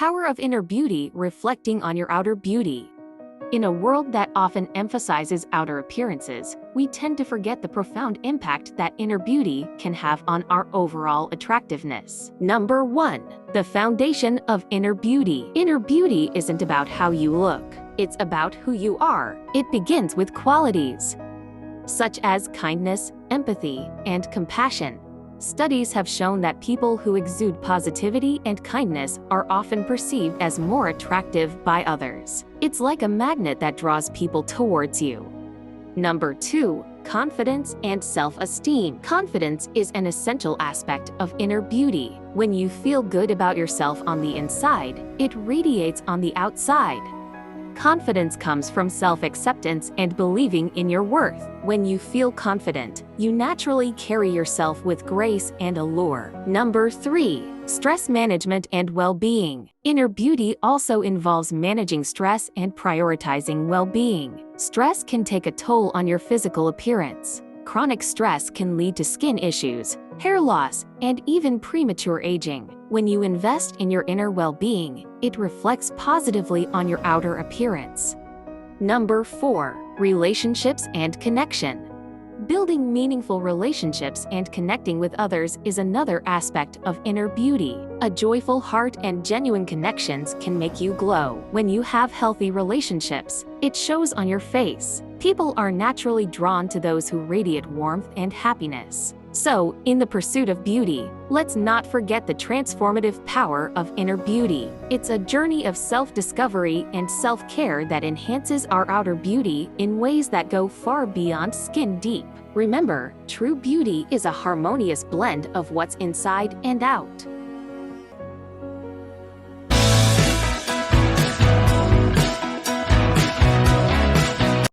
power of inner beauty reflecting on your outer beauty. In a world that often emphasizes outer appearances, we tend to forget the profound impact that inner beauty can have on our overall attractiveness. Number 1. The foundation of inner beauty. Inner beauty isn't about how you look. It's about who you are. It begins with qualities such as kindness, empathy, and compassion. Studies have shown that people who exude positivity and kindness are often perceived as more attractive by others. It's like a magnet that draws people towards you. Number 2. Confidence and self-esteem. Confidence is an essential aspect of inner beauty. When you feel good about yourself on the inside, it radiates on the outside. Confidence comes from self-acceptance and believing in your worth. When you feel confident, you naturally carry yourself with grace and allure. Number 3. Stress management and well-being. Inner beauty also involves managing stress and prioritizing well-being. Stress can take a toll on your physical appearance. Chronic stress can lead to skin issues, hair loss, and even premature aging. When you invest in your inner well-being, it reflects positively on your outer appearance. Number 4. Relationships and connection. Building meaningful relationships and connecting with others is another aspect of inner beauty. A joyful heart and genuine connections can make you glow. When you have healthy relationships, it shows on your face. People are naturally drawn to those who radiate warmth and happiness. So, in the pursuit of beauty, let's not forget the transformative power of inner beauty. It's a journey of self-discovery and self-care that enhances our outer beauty in ways that go far beyond skin deep. Remember, true beauty is a harmonious blend of what's inside and out.